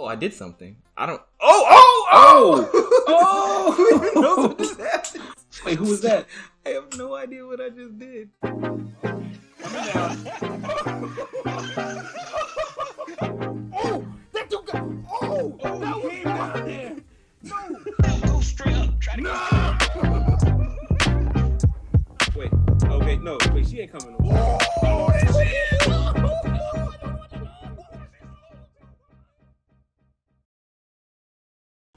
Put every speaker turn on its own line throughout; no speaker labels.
Oh, I did something. I don't. Oh!
Who
knows what just happened?
Wait, who was that?
I have no idea what I just did.
Oh, that dude got. Oh, that came down there. No,
Go straight up. Try to go.
Wait. Okay, no. Wait, she ain't coming over.
Oh, there she is.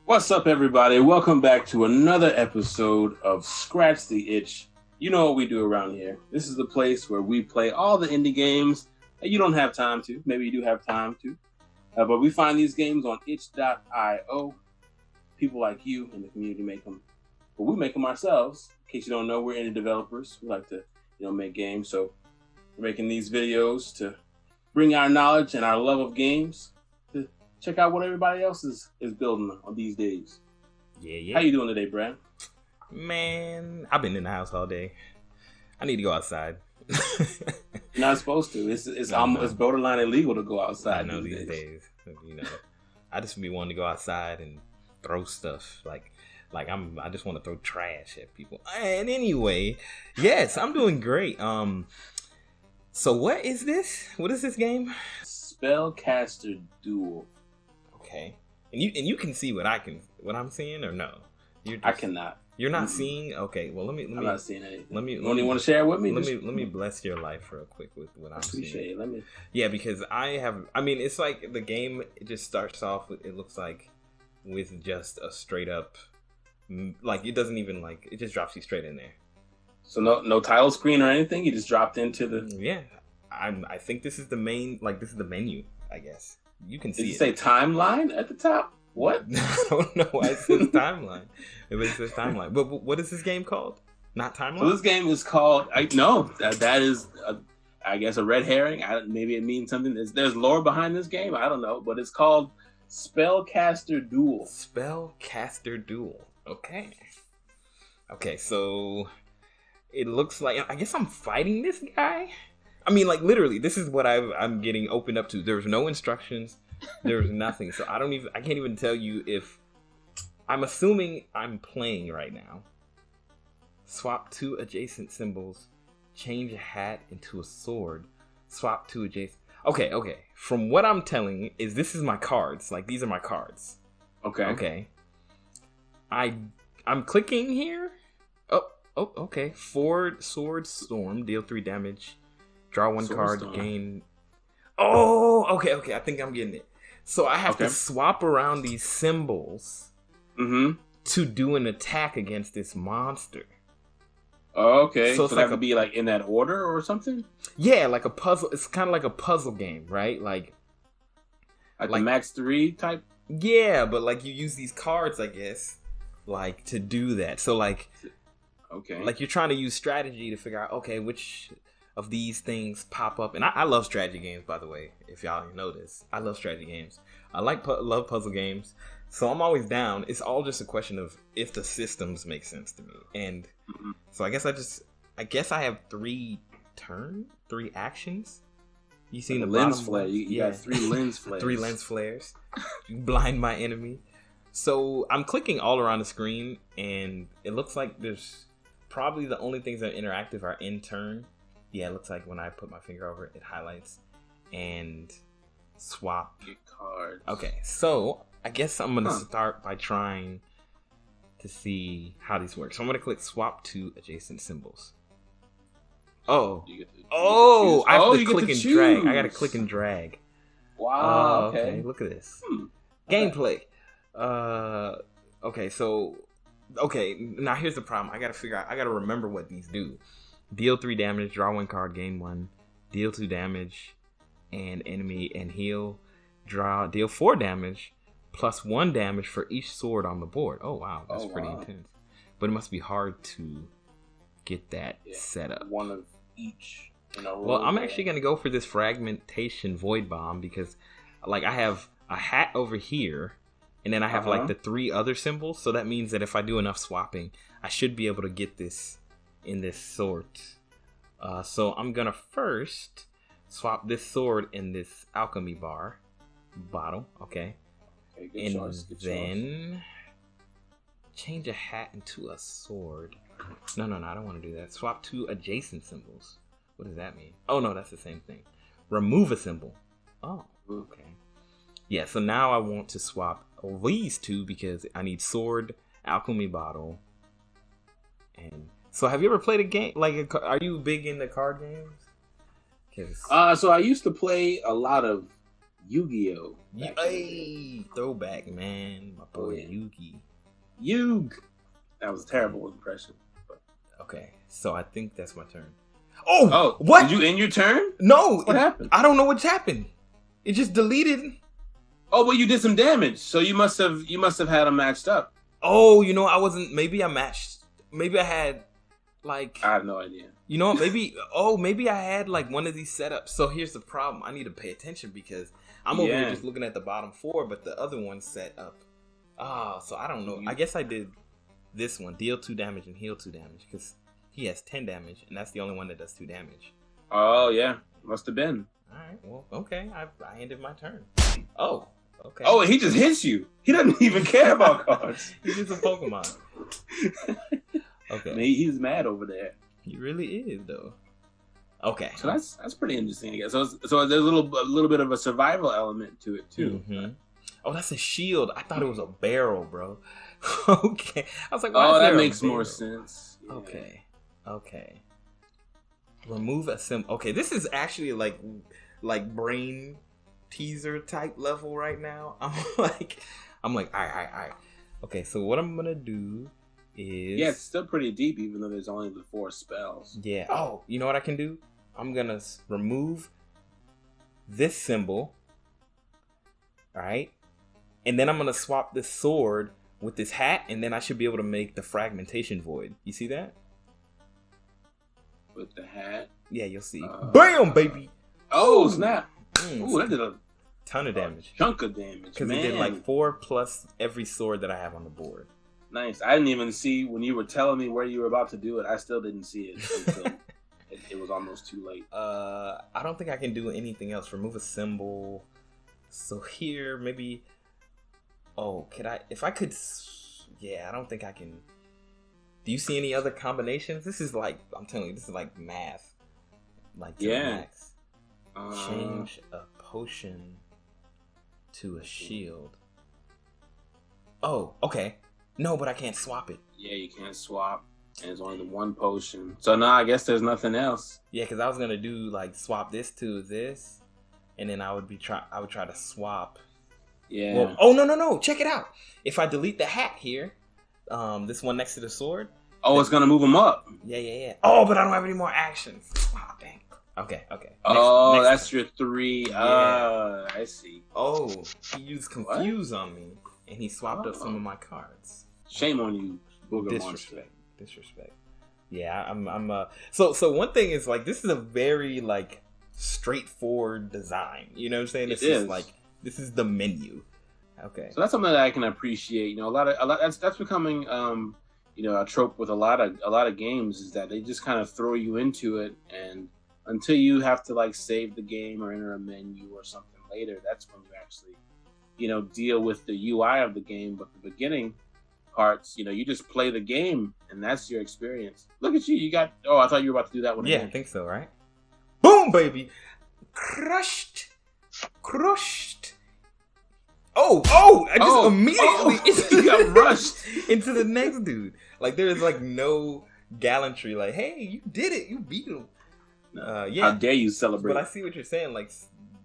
What's up, everybody? Welcome back to another episode of Scratch the Itch. You know what we do around here. This is the place where we play all the indie games that you don't have time to. Maybe you do have time to. But we find these games on itch.io. People like you in the community make them. But we make them ourselves. In case you don't know, we're indie developers. We like to, make games. So we're making these videos to bring our knowledge and our love of games to check out what everybody else is building on these days.
Yeah.
How you doing today, Brad?
Man, I've been in the house all day. I need to go outside.
You're not supposed to. It's borderline illegal to go outside.
I know these days. I just be wanting to go outside and throw stuff. I just want to throw trash at people. And anyway, yes, I'm doing great. So what is this? What is this game?
Spellcaster Duel.
Okay. And you can see what I'm seeing, or no?
I cannot.
You're not seeing? Okay, well let me.
I'm not seeing anything.
Let me.
You want to share it with me?
Let me bless your life real quick with what I'm seeing.
Appreciate it. Let me.
Yeah, because it's like the game. It just starts off with, it looks like, with just a straight up, like it doesn't even it just drops you straight in there.
So no title screen or anything. You just dropped into the.
Yeah, I think this is the main. This is the menu. I guess you can see.
Did it say timeline at the top? What?
I don't know why it says timeline. It says timeline. But what is this game called? Not timeline?
So this game is called... that is, I guess, a red herring. Maybe it means something. There's lore behind this game. I don't know. But it's called Spellcaster Duel.
Spellcaster Duel. Okay, so it looks like... I guess I'm fighting this guy? Literally, this is what I'm getting opened up to. There's no instructions. There's nothing, so I can't even tell you if I'm assuming I'm playing right now. Swap two adjacent symbols, change a hat into a sword, swap two adjacent. Okay. From what I'm telling is this is my cards. These are my cards. Okay. I'm clicking here. Oh, okay. Sword storm, deal 3 damage, draw 1 card,
storm.
Gain. Oh, okay. I think I'm getting it. So I have to swap around these symbols to do an attack against this monster.
Okay.
So it's
that could be in that order or something?
Yeah, like a puzzle. It's kind of like a puzzle game, right? Like
the Max 3 type?
Yeah, but you use these cards, I guess, to do that. So
okay.
You're trying to use strategy to figure out, okay, which of these things pop up. And I love strategy games, by the way, if y'all know this. I love strategy games. I love puzzle games, so I'm always down. It's all just a question of if the systems make sense to me. And so I guess I have 3 actions. You see the
lens
bottom
flare. You got 3 lens flares.
3 lens flares. You blind my enemy. So I'm clicking all around the screen, and it looks like there's probably the only things that are interactive are in turn. Yeah, it looks like when I put my finger over it, it highlights and swap.
Get cards.
Okay, so I guess I'm going to start by trying to see how these work. So I'm going to click swap to adjacent symbols. I have to click and drag. I got to click and drag.
Wow, okay.
Look at this. Gameplay. Okay, now here's the problem. I got to remember what these do. Deal 3 damage, draw 1 card, gain 1. Deal 2 damage, and enemy and heal. Deal 4 damage, plus 1 damage for each sword on the board. Oh wow, that's pretty intense. But it must be hard to get that set up.
One of each in a row.
Well, I'm actually gonna go for this fragmentation void bomb because, I have a hat over here, and then I have the 3 other symbols. So that means that if I do enough swapping, I should be able to get this in this sort. So I'm gonna first swap this sword in this alchemy bottle. Okay,
Okay, good
And
choice. Good choice.
then change a hat into a sword. No, I don't want to do that. Swap 2 adjacent symbols. What does that mean? Oh, no, that's the same thing. Remove a symbol. Oh, okay. Yeah, so now I want to swap these 2 because I need sword, alchemy bottle, and... So have you ever played a game, like, are you big into card games?
So I used to play a lot of Yu-Gi-Oh!
Hey, throwback, man. My boy Yugi.
Yug! That was a terrible impression.
Okay, so I think that's my turn. Oh,
Oh,
what?
Did you end your turn?
No.
What happened?
I don't know what's happened. It just deleted.
Oh, but you did some damage, so you must have had them matched up.
Oh, I wasn't. Maybe I matched. Maybe I had like.
I have no idea.
You know what? Maybe. Maybe I had like one of these setups. So here's the problem. I need to pay attention because I'm over here just looking at the bottom 4, but the other one's set up. So I don't know. I guess I did this one. Deal 2 damage and heal 2 damage because he has 10 damage, and that's the only one that does 2 damage.
Oh yeah, must have been.
All right. Well, okay. I ended my turn. Oh. Okay.
Oh, he just hits you. He doesn't even care about cards.
He's just a Pokemon. Okay.
Man, he's mad over there.
He really is, though. Okay.
So that's pretty interesting. I guess. So there's a little bit of a survival element to it too.
Mm-hmm. Oh, that's a shield. I thought it was a barrel, bro. Okay. I was like,
oh, that makes more sense. Yeah.
Okay. Remove a symbol. Okay, this is actually like brain teaser type level right now. I'm like, all right. Okay, so what I'm gonna do is
it's still pretty deep, even though there's only the 4 spells.
Yeah. Oh, you know what I can do? I'm gonna remove this symbol. All right, and then I'm gonna swap this sword with this hat, and then I should be able to make the fragmentation void. You see that?
With the hat.
Yeah, you'll see. Bam, baby.
Oh, snap. Ooh, that did a
ton of damage.
Chunk of damage.
Because it did like 4 plus every sword that I have on the board.
Nice. I didn't even see when you were telling me where you were about to do it. I still didn't see it until it was almost too late.
I don't think I can do anything else. Remove a symbol. So here, maybe. Oh, could I? If I could. Yeah, I don't think I can. Do you see any other combinations? This is like, I'm telling you, this is like math. Like to the max. Change a potion to a shield. Oh, okay. No, but I can't swap it.
Yeah, you can't swap. And it's only the 1 potion. So now I guess there's nothing else.
Yeah, because I was gonna do like swap this to this, and then I would try to swap.
Yeah.
Well, oh no! Check it out. If I delete the hat here, this one next to the sword.
Oh, it's gonna move them up.
Yeah. Oh, but I don't have any more actions. Oh, dang. Okay.
Next that's turn. Your 3. Yeah. I see.
Oh, he used confuse on me, and he swapped up some of my cards.
Shame on you, booger
Disrespect. Yeah, I'm. So one thing is like this is a very like straightforward design. You know what I'm saying? This is like this is the menu. Okay.
So that's something that I can appreciate. You know, a lot. That's becoming a trope with a lot of games is that they just kind of throw you into it, and until you have to like save the game or enter a menu or something later, that's when you actually deal with the UI of the game. But the beginning parts, you just play the game and that's your experience. Look at you. You got. Oh, I thought you were about to do that one.
Yeah,
again.
I think so. Right. Boom, baby. Crushed. Oh! I just immediately
got rushed
into the next dude. Like there is like no gallantry. Like, hey, you did it. You beat him. Yeah.
How dare you celebrate?
But I see what you're saying. Like,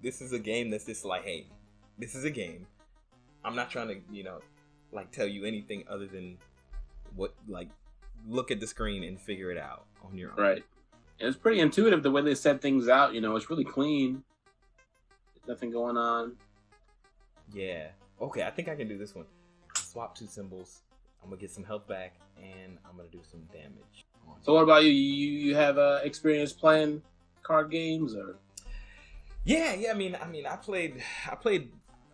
this is a game that's just like, hey, this is a game. I'm not trying to, like tell you anything other than what, like, look at the screen and figure it out on your own.
Right. And it's pretty intuitive the way they set things out. It's really clean. There's nothing going on.
Yeah. Okay, I think I can do this one. Swap 2 symbols. I'm gonna get some health back, and I'm gonna do some damage.
So what about you? You have experience playing card games, or?
Yeah. I mean, I played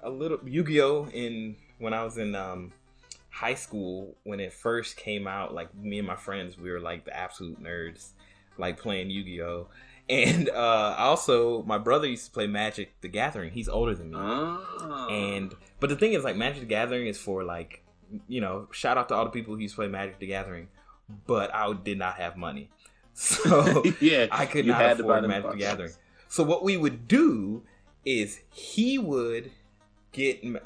a little Yu-Gi-Oh when I was in high school when it first came out. Like me and my friends, we were like the absolute nerds, like playing Yu-Gi-Oh. And also, my brother used to play Magic the Gathering. He's older than me. But the thing is, like, Magic the Gathering is for, like, you know, shout out to all the people who used to play Magic the Gathering. But I did not have money. So I could not afford Magic the Gathering. So what we would do is he would get, me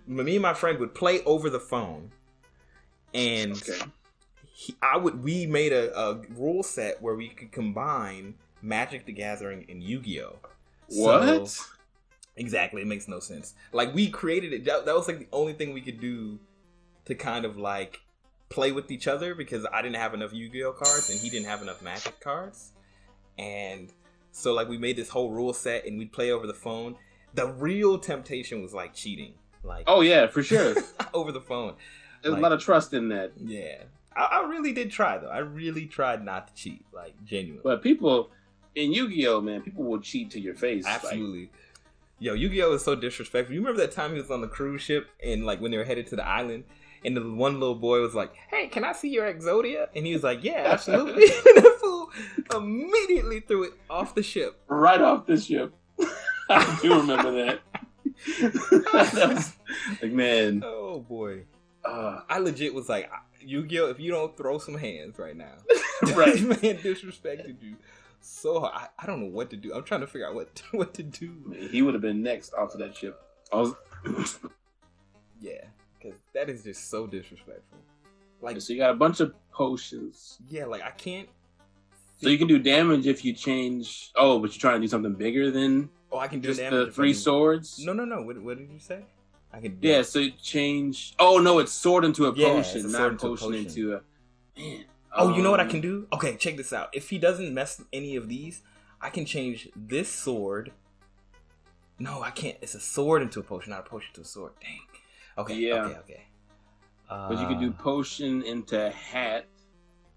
and my friend would play over the phone. And we made a rule set where we could combine Magic the Gathering and Yu-Gi-Oh.
What?
So, exactly, it makes no sense. Like, we created it. That was like the only thing we could do to kind of like play with each other, because I didn't have enough Yu-Gi-Oh cards and he didn't have enough Magic cards. And so like we made this whole rule set and we'd play over the phone. The real temptation was like cheating. Like,
oh yeah, for sure.
Over the phone.
There's a lot of trust in that.
Yeah. I really did try, though. I really tried not to cheat, like, genuinely.
But people, in Yu-Gi-Oh, man, people will cheat to your face.
Absolutely. Like, yo, Yu-Gi-Oh is so disrespectful. You remember that time he was on the cruise ship, and, like, when they were headed to the island, and the one little boy was like, hey, can I see your Exodia? And he was like, yeah, absolutely. And the fool immediately threw it off the ship.
Right off the ship. I do remember that. That was, like, man.
Oh, boy. I legit was like, Yu-Gi-Oh, if you don't throw some hands right now.
Right.
This man disrespected you so hard. I don't know what to do. I'm trying to figure out what to do.
Man, he would have been next off of that ship.
Yeah, because that is just so disrespectful. Like,
so you got a bunch of potions.
Yeah, like I can't.
So you can do damage if you change. Oh, but you're trying to do something bigger than.
Oh, I can do
just
damage.
The 3 swords.
No. What did you say? I can.
Yeah, so you change. Oh no, it's sword into a potion, not potion into a. Man.
Oh, you know what I can do? Okay, check this out. If he doesn't mess any of these, I can change this sword. No, I can't. It's a sword into a potion, not a potion to a sword. Dang. Okay. Yeah. Okay.
But you can do potion into a hat.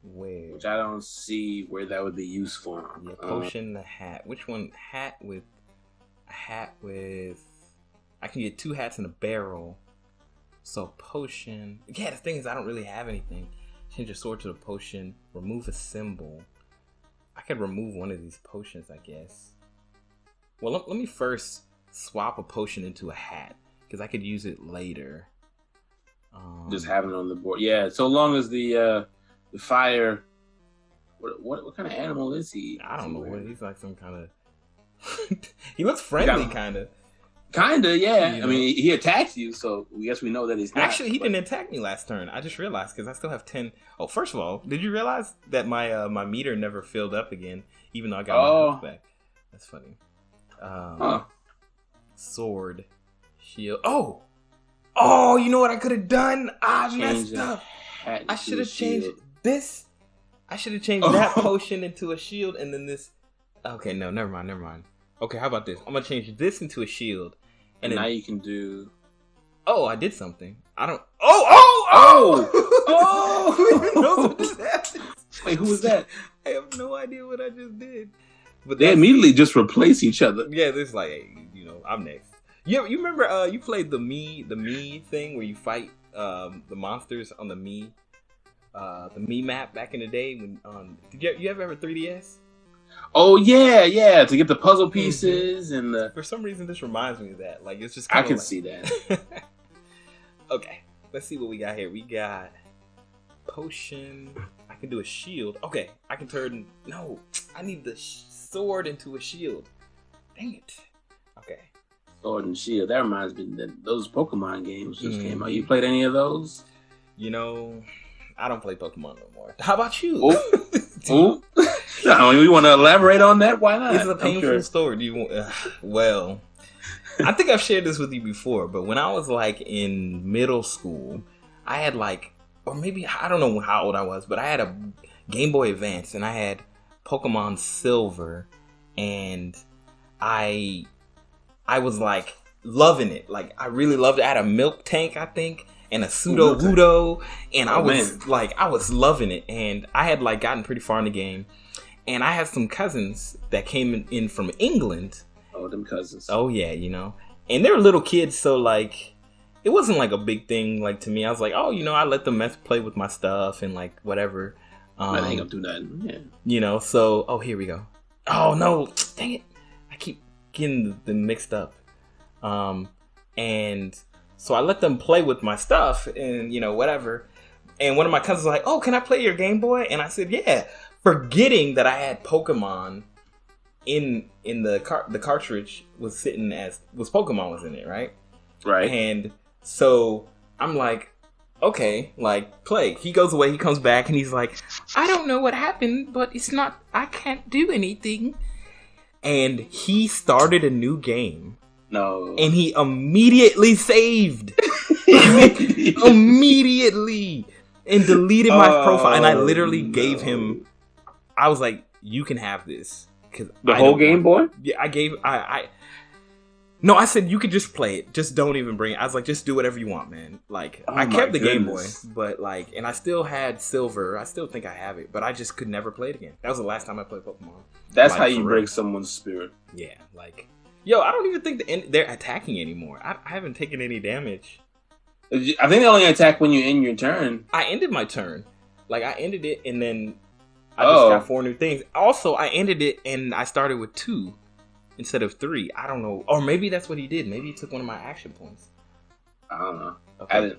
Where?
Which I don't see where that would be useful.
Yeah, potion, the hat. Which one? Hat with. I can get 2 hats in a barrel. So potion. Yeah, the thing is, I don't really have anything. Change a sword to a potion. Remove a symbol. I could remove one of these potions, I guess. Well, let me first swap a potion into a hat, because I could use it later.
Just having it on the board. Yeah, so long as the fire. What kind of animal is he?
I don't know. He's like some kind of. He looks friendly, kind of.
Kinda, yeah. You know? I mean, he attacks you, so I guess we know that he's not.
Actually, he didn't attack me last turn. I just realized, because I still have 10. Oh, first of all, did you realize that my my meter never filled up again, even though I got my health back? That's funny. Sword, shield. Oh! You know what I could have done? I messed up. I should have changed this. I should have changed that potion into a shield, and then this. Okay, no, never mind. Okay, how about this? I'm gonna change this into a shield.
And now you can do.
Oh, I did something. I don't. Who knows what just happened?
Wait, who was that?
I have no idea what I just did.
But they immediately just replace each other.
Yeah, this like, hey, I'm next. You remember? You played the me thing where you fight the monsters on the me map back in the day. When did you ever have a 3DS?
Oh yeah, to get the puzzle pieces and the.
For some reason, this reminds me of that. Like it's just.
I can see that.
Okay, let's see what we got here. We got potion. I can do a shield. Okay, I can turn. No, I need the sword into a shield. Dang it. Okay.
Sword and shield. That reminds me that those Pokemon games just came out. You played any of those?
I don't play Pokemon no more. How about you?
Oh. No, you want to elaborate on that? Why not?
It's a painful story. Do you want? Well, I think I've shared this with you before, but when I was like in middle school, I had like, or maybe I don't know how old I was, but I had a Game Boy Advance and I had Pokemon Silver, and I was like loving it. Like I really loved it. I had a milk tank, I think, and a pseudo Wudo, and I was loving it. And I had like gotten pretty far in the game, and I had some cousins that came in from England.
Oh, them cousins.
Oh yeah, and they were little kids, so like it wasn't like a big thing. Like to me, I was like, oh, I let them play with my stuff and like whatever.
I ain't gonna do nothing. Yeah.
So here we go. Oh no, dang it! I keep getting them mixed up. And so I let them play with my stuff and whatever. And one of my cousins was like, "Oh, can I play your Game Boy?" And I said, "Yeah," forgetting that I had Pokemon in the cartridge was Pokemon was in it, right?
Right.
And so I'm like, okay, like, play. He goes away, he comes back, and he's like, I don't know what happened, but I can't do anything. And he started a new game.
No.
And he immediately saved. Immediately. And deleted my profile. And I literally gave him, I was like, you can have this.
The whole Game Boy?
Yeah, No, I said you could just play it. Just don't even bring it. I was like, just do whatever you want, man. Like, I kept the Game Boy, but like, and I still had Silver. I still think I have it, but I just could never play it again. That was the last time I played Pokemon.
That's how you break someone's spirit.
Yeah, like, yo, I don't even think they're attacking anymore. I haven't taken any damage.
I think they only attack when you end your turn.
I ended my turn. Like, I ended it, and then I just got 4 new things. Also, I ended it, and I started with 2. Instead of 3, I don't know. Or maybe that's what he did. Maybe he took one of my action points.
I don't know.
Okay.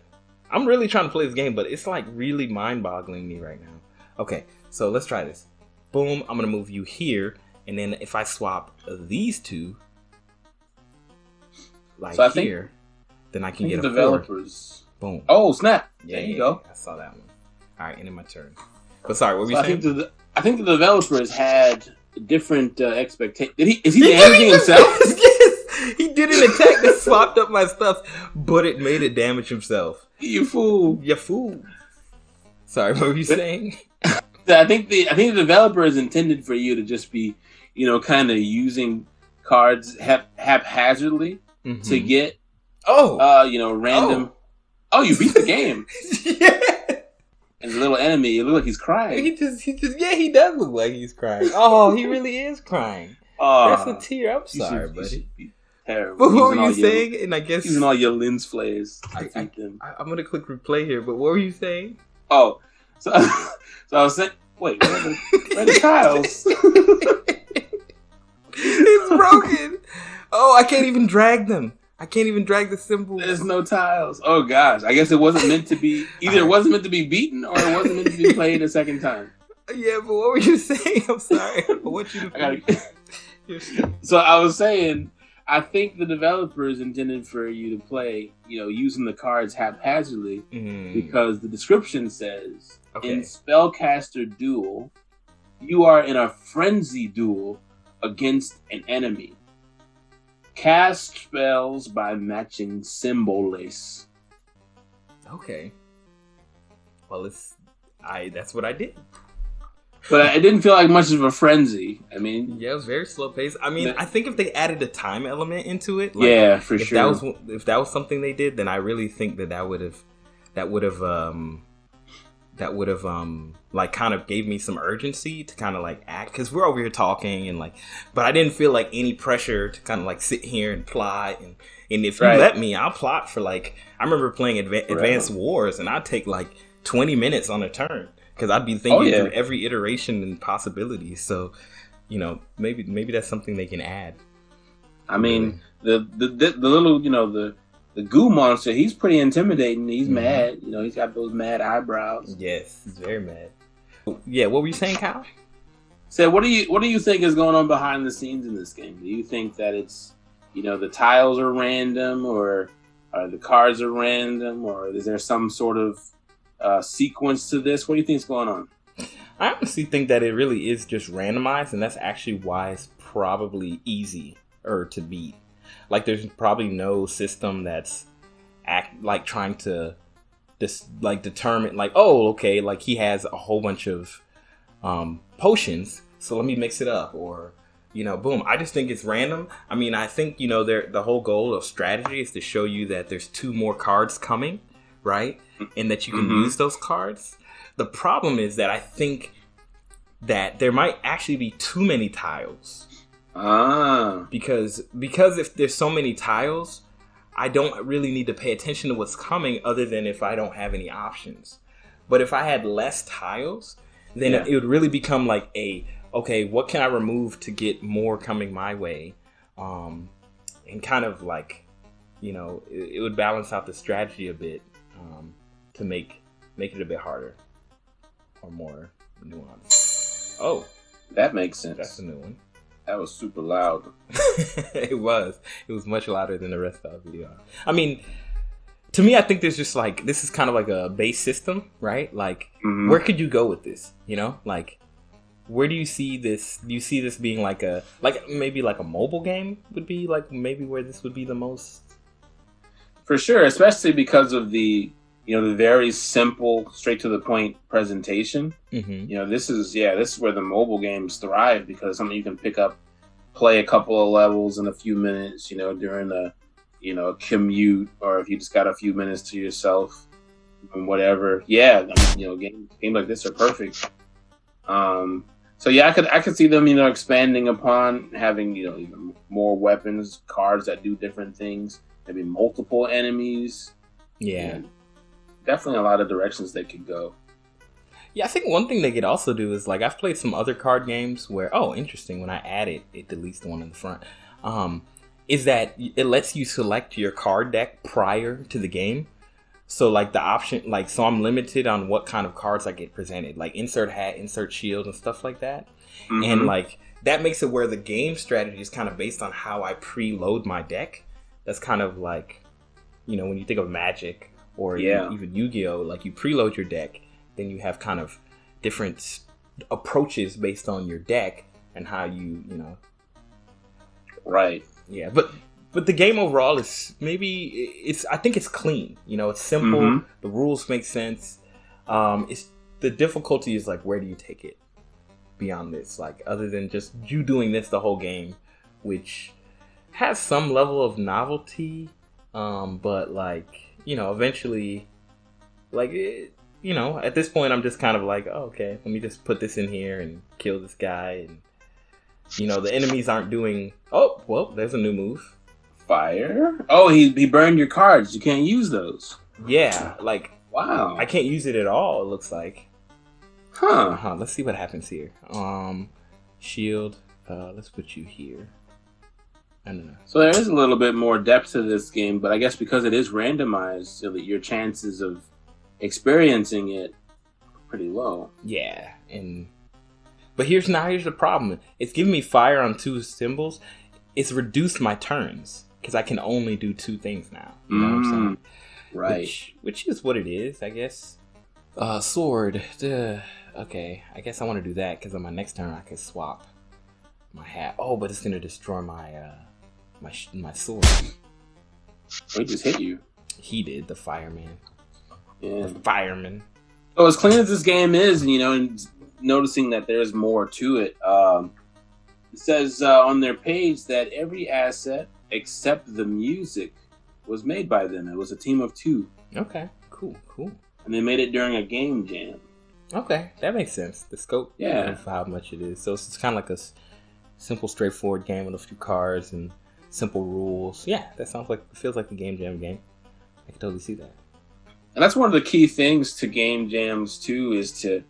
I'm really trying to play this game, but it's like really mind-boggling me right now. Okay, so let's try this. Boom, I'm going to move you here. And then if I swap these two, like so here, then I can get a
developers.
4. Boom.
Oh, snap.
Yeah,
there you go.
I saw that one. All right, ended my turn. But sorry, what were you saying?
I think the developers had different expectations. Is he damaging himself?
Yes, he did an attack that swapped up my stuff, but it made it damage himself.
You fool!
You fool! Sorry, what were you saying?
I think the developer is intended for you to just be, kind of using cards haphazardly to get random. Oh, you beat the game.
Yeah.
And the little enemy, it looks like he's crying.
He does look like he's crying. Oh, he really is crying. That's a tear. I'm sorry, buddy.
Terrible.
But what were you saying? And I guess
using all your lens flares.
I'm gonna click replay here. But what were you saying?
Oh, so I was saying, wait, where are the tiles?
It's broken. Oh, I can't even drag them. I can't even drag the symbol.
There's no tiles. Oh gosh, I guess it wasn't meant to be. Either it wasn't meant to be beaten, or it wasn't meant to be played a second time.
Yeah, but what were you saying? I'm sorry. I want you to.
So I was saying, I think the developers intended for you to play, using the cards haphazardly, because the description says in Spellcaster Duel, you are in a frenzy duel against an enemy. Cast spells by matching symbol lace.
Okay. Well, that's what I did.
But it didn't feel like much of a frenzy. I mean,
yeah, it was very slow paced. I mean, I think if they added a time element into it,
for sure.
If that was something they did, then I really think that would have like kind of gave me some urgency to kind of like act, because we're over here talking and like, but I didn't feel like any pressure to kind of like sit here and plot, and if you let me, I'll plot for like, I remember playing Advanced Wars, and I'd take like 20 minutes on a turn because I'd be thinking through every iteration and possibilities. So maybe that's something they can add.
I mean, the little the goo monster, he's pretty intimidating. He's mad. He's got those mad eyebrows.
Yes, he's very mad. Yeah, what were you saying, Kyle?
So what do you think is going on behind the scenes in this game? Do you think that it's, the tiles are random, or the cards are random, or is there some sort of sequence to this? What do you think is going on?
I honestly think that it really is just randomized, and that's actually why it's probably easier to beat. Like, there's probably no system that's trying to determine, like, oh, okay, like he has a whole bunch of potions, so let me mix it up, or boom. I just think it's random. I mean, I think the whole goal of strategy is to show you that there's 2 more cards coming, right, and that you can use those cards. The problem is that I think that there might actually be too many tiles. Because if there's so many tiles, I don't really need to pay attention to what's coming, other than if I don't have any options. But if I had less tiles, then it would really become like okay, what can I remove to get more coming my way? And kind of like, it would balance out the strategy a bit to make it a bit harder or more nuanced. Oh,
that makes sense.
That's a new one.
That was super loud.
It was much louder than the rest of the video. I mean, to me, I think there's just like, this is kind of like a base system, right? Like, where could you go with this? Like, where do you see this? Do you see this being maybe like a mobile game would be like maybe where this would be the most?
For sure, especially because of the very simple, straight to the point presentation. This is where the mobile games thrive, because it's something you can pick up, play a couple of levels in a few minutes, during a commute, or if you just got a few minutes to yourself and whatever. Yeah, games like this are perfect. So yeah, I could see them, expanding upon having, even more weapons, cards that do different things, maybe multiple enemies.
Yeah.
Definitely a lot of directions they could go.
Yeah, I think one thing they could also do is, like, I've played some other card games where, interesting, when I add it deletes the one in the front. Is that it lets you select your card deck prior to the game. So, like, the option, like, so I'm limited on what kind of cards I get presented. Like, insert hat, insert shield, and stuff like that. And, like, that makes it where the game strategy is kind of based on how I preload my deck. That's kind of like, when you think of Magic or even Yu-Gi-Oh, like, you preload your deck, then you have kind of different approaches based on your deck and how you,
Right.
Yeah, but the game overall is I think it's clean. It's simple. The rules make sense. It's the difficulty is like, where do you take it beyond this? Like, other than just you doing this the whole game, which has some level of novelty, but like, eventually, like, at this point, I'm just kind of like, oh, okay, let me just put this in here and kill this guy, and the enemies aren't doing. Oh, well, there's a new move.
Fire. Oh, he burned your cards. You can't use those.
Yeah, like,
wow.
I can't use it at all. It looks like.
Huh.
Let's see what happens here. Shield. Let's put you here. I don't know.
So there is a little bit more depth to this game, but I guess because it is randomized, so that your chances of experiencing it are pretty low.
Yeah, but here's the problem. It's giving me fire on 2 symbols. It's reduced my turns because I can only do 2 things now. You know what I'm saying?
Right.
Which is what it is, I guess. Sword. Okay, I guess I want to do that because on my next turn I can swap my hat. Oh, but it's gonna destroy my my sword.
Oh, he just hit you.
He did, the fireman.
Yeah.
The fireman.
So as clean as this game is, and noticing that there's more to it, it says on their page that every asset except the music was made by them. It was a team of 2.
Okay, cool.
And they made it during a game jam.
Okay, that makes sense. The scope of how much it is. So it's kind of like a simple, straightforward game with a few cards and simple rules. Yeah, feels like a game jam game. I can totally see that.
And that's one of the key things to game jams too, is to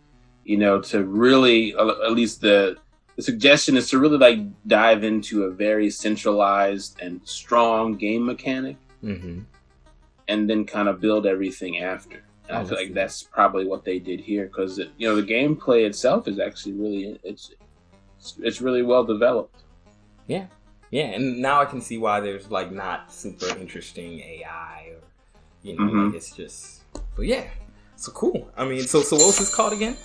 really, at least the suggestion is to really like dive into a very centralized and strong game mechanic, and then kind of build everything after. And I feel like that's probably what they did here, because the gameplay itself is actually really it's really well developed.
Yeah, and now I can see why there's like not super interesting AI or like it's just. But yeah, so cool. I mean, so what was this called again?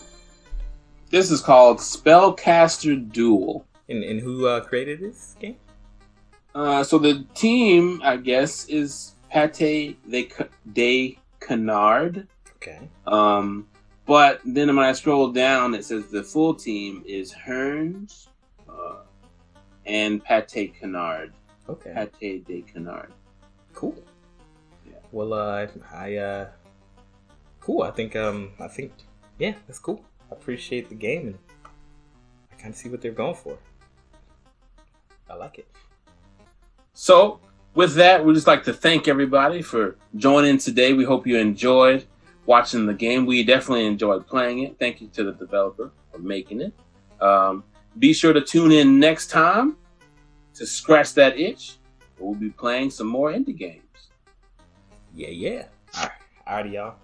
This is called Spellcaster Duel.
And who created this game?
So the team, I guess, is Pate de Canard.
Okay.
But then when I scroll down, it says the full team is Hearns and Pate Canard.
Okay.
Pate de Canard.
Cool. Yeah. Well, cool. I think, yeah, that's cool. I appreciate the game, and I kind of see what they're going for. I like it.
So, with that, we'd just like to thank everybody for joining today. We hope you enjoyed watching the game. We definitely enjoyed playing it. Thank you to the developer for making it. Be sure to tune in next time to Scratch That Itch. We'll be playing some more indie games.
Yeah. All right, y'all.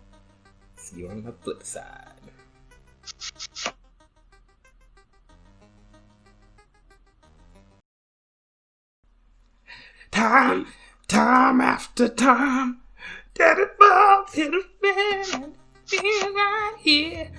See you on the flip side. Time after time, Daddy Bob's hit a fan, and right here